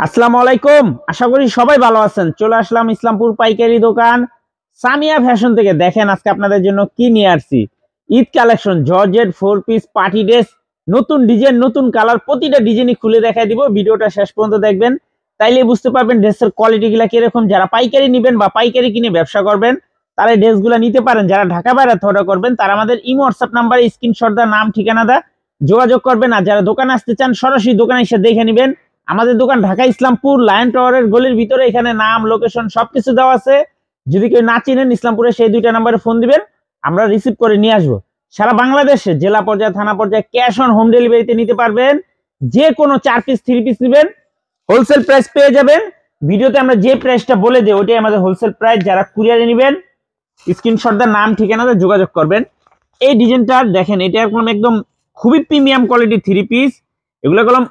আসসালামু আলাইকুম। আশা করি সবাই ভালো আছেন। চলে আসলাম ইসলামপুর পাইকারি দোকান সামিয়া ফ্যাশন থেকে। দেখেন আজকে আপনাদের জন্য কি নিয়ে আসছি। Eid collection georgette 4 piece party dress, নতুন ডিজাইন, নতুন কালার, প্রতিটা ডিজাইনই খুলে দেখাই দিব। ভিডিওটা শেষ পর্যন্ত দেখবেন, তাইলে বুঝতে পারবেন ড্রেসের কোয়ালিটি গুলা কিরকম। যারা পাইকারি নেবেন বা পাইকারি কিনে ব্যবসা করবেন তারা ড্রেসগুলো নিতে পারেন। যারা ঢাকা বাইরে অর্ডার করবেন তারা আমাদের ইমো হোয়াটসঅ্যাপ নাম্বারে স্ক্রিনশট দা নাম ঠিকানা দা যোগাযোগ করবেন। আর যারা দোকানে আসতে চান সরাসরি দোকানে এসে দেখে নেবেন। আমাদের দোকান ঢাকা ইসলামপুর লায়ন টাওয়ারের গলির ভিতরে। এখানে নাম, লোকেশন সবকিছু দেওয়া আছে। যদি কেউ না চিনেন ইসলামপুরে সেই দুইটা নাম্বারে ফোন দিবেন, আমরা রিসিভ করে নিয়ে আসবো। সারা বাংলাদেশে জেলা পর্যায়ে, থানা পর্যায়ে ক্যাশ অন হোম ডেলিভারিতে নিতে পারবেন। যে কোনো 4 পিস 3 পিস নেবেন হোলসেল প্রাইস পেয়ে যাবেন। ভিডিওতে আমরা যে প্রাইসটা বলে দিই ওইটাই আমাদের হোলসেল প্রাইস। যারা কুরিয়ারে নেবেন স্ক্রিনশট দা নাম ঠিকানাতে যোগাযোগ করবেন। এই ডিজাইনটা দেখেন, এটা একদম খুবই প্রিমিয়াম কোয়ালিটি 3 পিস। এগুলো কলম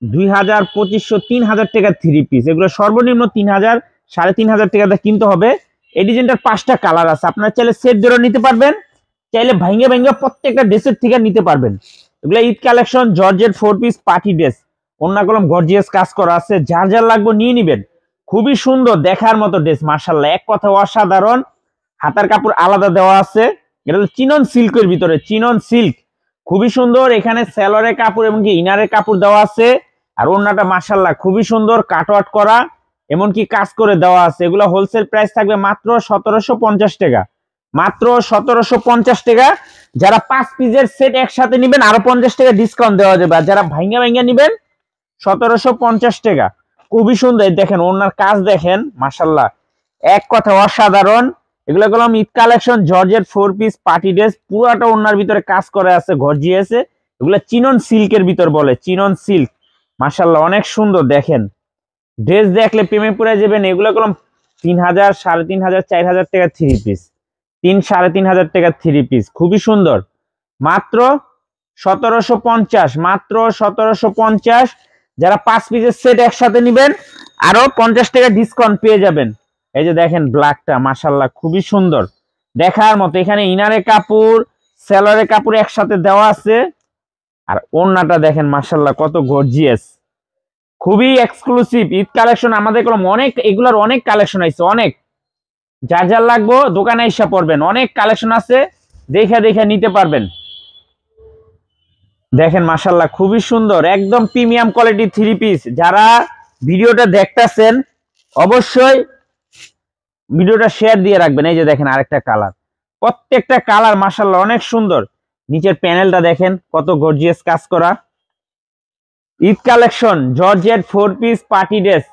2000, 2500, 3000 টাকা 3 পিস। এগুলো সর্বনিম্ন 3000, 3500 টাকা কিনতে হবে। এই ডিজাইনটার 5টা কালার আছে। আপনারা চাইলে সেট ধরে নিতে পারবেন, চাইলে ভাঙ্গে ভাঙ্গে প্রত্যেকটা ড্রেসের থেকে নিতে পারবেন। এগুলো Eid collection georgette 4 piece party dress. অন্য কলম গর্জিয়াস কাজ করা আছে। যার যার লাগবে নিয়ে নিবেন। খুবই সুন্দর দেখার মতো ড্রেস, মাশাআল্লাহ, এক কথা অসাধারণ। হাতার কাপড় আলাদা দেওয়া আছে। এটা হলো চিনন সিল্কের ভিতরে, চিনন সিল্ক, খুবই সুন্দর। এখানে সেলরের কাপড় এবং কি ইনারের কাপড় দেওয়া আছে। আর ওন্নাটা মাশাআল্লাহ খুবই সুন্দর কাটওয়ার্ক করা, এমনকি কাজ করে দেওয়া আছে। এগুলো হোলসেল প্রাইস থাকবে মাত্র 1750 টাকা, মাত্র 1750 টাকা। যারা 5 পিসের সেট একসাথে নেবেন আরো 50 টাকা ডিসকাউন্ট দেওয়া যাবে। আর যারা ভাঙ্গা ভাঙ্গা নেবেন 1750 টাকা। খুবই সুন্দর, দেখেন ওনার কাজ দেখেন, মাশাআল্লাহ, এক কথা অসাধারণ। এগুলো কলম Eid collection georgette 4 piece party dress. পুরাটা ওনার ভিতরে কাজ করে আছে, গর্জিয়াসে। এগুলো চিনন সিল্কের ভিতর বলে, চিনন সিল্ক। মাশাআল্লাহ অনেক সুন্দর। দেখেন ড্রেস দেখলে প্রেমে পড়ে যাবেন। এগুলো কলম 3000, 3500, 4000 টাকা 3 পিস, 3-3500 টাকা 3 পিস। খুবই সুন্দর, মাত্র 1750, মাত্র 1750। যারা 5 পিসের সেট একসাথে নেবেন আরো 50 টাকা ডিসকাউন্ট পেয়ে যাবেন। এই যে দেখেন ব্ল্যাকটা, মাশাআল্লাহ খুবই সুন্দর দেখার মতো। এখানে ইনারের কাপড়, সেলরের কাপড় একসাথে দেওয়া আছে। আর ওন্নাটা দেখেন মাশাআল্লাহ কত গর্জিয়াস, খুবই এক্সক্লুসিভ ঈদ কালেকশন। আমাদের অনেক, এগুলার অনেক কালেকশন আছে, অনেক। যার যার লাগবো দোকানে এসে পড়বেন, অনেক কালেকশন আছে, দেখে দেখে নিতে পারবেন। দেখেন মাশাআল্লাহ খুবই সুন্দর, একদম প্রিমিয়াম কোয়ালিটি 3 পিস। যারা ভিডিওটা দেখতেছেন অবশ্যই ভিডিওটা শেয়ার দিয়ে রাখবেন। এই যে দেখেন আরেকটা কালার, প্রত্যেকটা কালার মাশাআল্লাহ অনেক সুন্দর। নিচের প্যানেলটা দেখেন কত গর্জিয়াস কাজ করা। Eid collection georgette 4 piece party dress,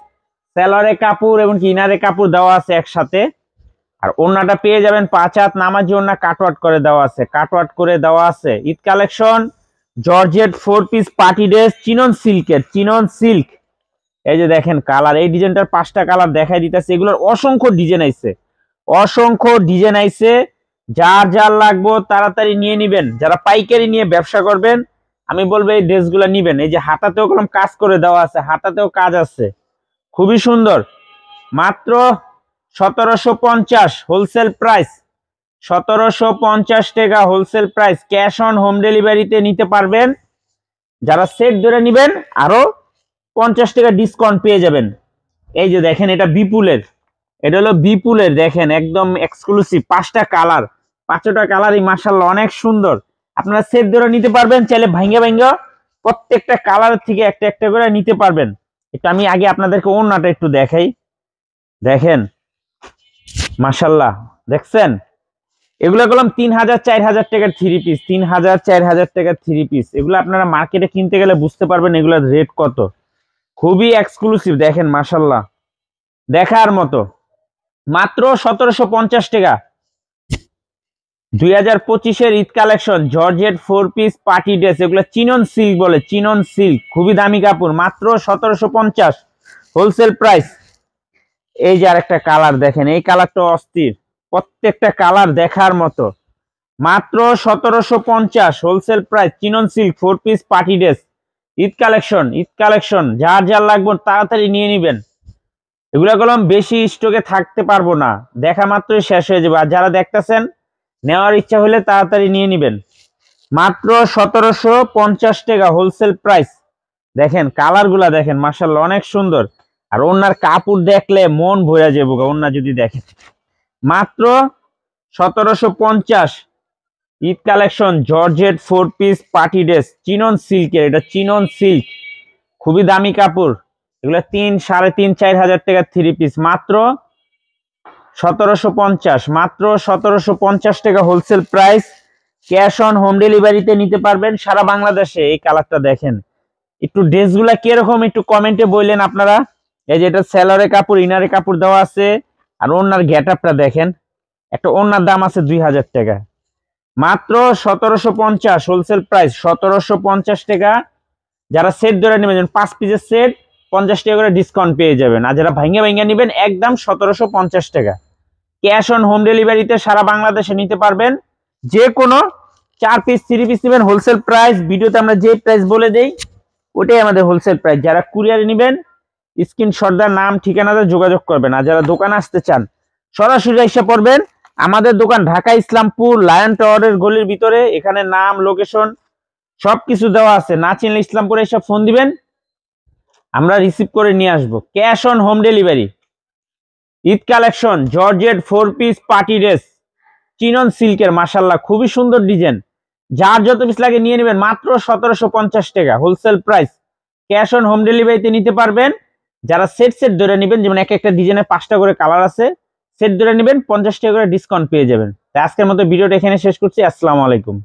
সেলরে কাপড় এবং ইনারে কাপড় দেওয়া আছে একসাথে। আর ওন্নাটা পেয়ে যাবেন 5 হাত নামাজি ওন্না, কাটওয়ার্ক করে দেওয়া আছে, কাটওয়ার্ক করে দেওয়া আছে। Eid collection georgette 4 piece party dress, chinon সিল্কের, চিনন সিল্ক। এই যে দেখেন কালার, এই ডিজাইনটার 5টা কালার দেখাই দিতেছে। এগুলোর অসংখ্য ডিজাইন আইছে, অসংখ্য ডিজাইন আইছে। যার যার লাগবো তাড়াতাড়ি নিয়ে নিবেন। যারা পাইকারি নিয়ে ব্যবসা করবেন আমি বলবো এই ড্রেসগুলো নিবেন। এই যে হাতাতেও কোনো কাজ করে দেওয়া আছে, হাতাতেও কাজ আছে, খুবই সুন্দর। মাত্র 1750 হোলসেল প্রাইস, 1750 টাকা wholesale price. Cash on home ডেলিভারিতে নিতে পারবেন। যারা সেট ধরে নিবেন আরো 50 টাকা ডিসকাউন্ট পেয়ে যাবেন। এই যে দেখেন এটা বিপুলের, এটা হলো বিপুলের, দেখেন একদম এক্সক্লুসিভ। 5টা কালার, 5টা কালারই মাশাআল্লাহ অনেক সুন্দর। আপনারা সেট ধরে নিতে পারবেন, চাইলে ভাঙ্গা ভাঙ্গা প্রত্যেকটা কালার থেকে একটা একটা করে নিতে পারবেন। এটা আমি আগে আপনাদেরকে ওন্নাটা একটু দেখাই। দেখেন মাশাআল্লাহ, দেখছেন এগুলো কলম 3000-4000 টাকার 3 পিস, 3000-4000 টাকার 3 পিস। এগুলো আপনারা মার্কেটে কিনতে গেলে বুঝতে পারবেন এগুলোর রেট কত। খুবই এক্সক্লুসিভ, দেখেন মাশাআল্লাহ দেখার মতো। মাত্র 1750 টাকা। 2025-এর Eid collection georgette 4 piece party dress. এগুলো চিনন সিল্ক বলে, চিনন সিল্ক, খুবই দামি কাপড়। মাত্র 1750 হোলসেল প্রাইস। এই যে আরেকটা কালার দেখেন, এই কালারটা অস্থির, প্রত্যেকটা কালার দেখার মতো। মাত্র 1750 wholesale price. Chinon silk 4 piece party dress, Eid collection, Eid collection. যার যার লাগবে তাড়াতাড়ি নিয়ে নিবেন। এগুলো কলম বেশি স্টকে থাকতে পারবো না, দেখা মাত্রই শেষ হয়ে যাবে। আর যারা দেখতেছেন নেওয়ার ইচ্ছা হলে তাড়াতাড়ি নিয়ে নিবেন। মাত্র 1750 টাকা হোলসেল প্রাইস। দেখেন কালার গুলা দেখেন, মাশাআল্লাহ অনেক সুন্দর। আর ওনার কাপড় দেখলে মন ভরে যাবে, ওনা যদি দেখেন। মাত্র 1750 Eid collection georgette 4 piece party dress, chinon সিল্কের, এটা চিনন সিল্ক, খুবই দামি কাপড়। এগুলো 3, 3.5, 4 হাজার টাকা 3 পিস, মাত্র 1750, মাত্র 1750 টাকা wholesale price. Cash on home ডেলিভারিতে নিতে পারবেন সারা বাংলাদেশে। এই কালারটা দেখেন, একটু ড্রেসগুলা কিরকম একটু কমেন্টে বললেন আপনারা। এই যে এটা সেলরের কাপড়, ইনারের কাপড় দেওয়া আছে। আর ওনার গেটআপটা দেখেন, একটা ওনার দাম আছে 2000 টাকা, মাত্র 1750 হোলসেল প্রাইস, 1750 টাকা। যারা সেট ধরে নেবেন 5 পিসের সেট 50 টাকা করে ডিসকাউন্ট পেয়ে যাবেন। আর যারা ভাঙ্গা ভাঙ্গা নেবেন একদম 1750 টাকা। ক্যাশ অন হোম ডেলিভারিতে সারা বাংলাদেশে নিতে পারবেন। যে কোনো 4 পিস 3 পিস নেবেন হোলসেল প্রাইস, ভিডিওতে আমরা যে প্রাইস বলে দেই ওটাই আমাদের হোলসেল প্রাইস। যারা কুরিয়ারে নেবেন স্ক্রিনশট দেওয়ার নাম ঠিকানাতে যোগাযোগ করবেন। আর যারা দোকানে আসতে চান সরাসরি এসে পড়বেন। আমাদের দোকান ঢাকা ইসলামপুর লায়ন টাওয়ারের গলির ভিতরে। এখানে নাম, লোকেশন সবকিছু দেওয়া আছে। না চিনলে ইসলামপুরে এসে ফোন দিবেন, আমরা রিসিভ করে নিয়ে আসবো। Cash on home delivery. Eid collection georgette 4 piece party dress, chinon সিল্কের, মাশাআল্লাহ খুবই সুন্দর ডিজাইন। যার যত পিস লাগে নিয়ে নেবেন, মাত্র 1750 টাকা wholesale price. Cash on home ডেলিভারিতে নিতে পারবেন। যারা সেট সেট ধরে নেবেন, যেমন একটা ডিজাইনের 5টা করে কালার আছে, সেট ধরে নেবেন 50 টাকা করে ডিসকাউন্ট পেয়ে যাবেন। তাই আজকের মতো ভিডিওটা এখানে শেষ করছি। আসসালামু আলাইকুম।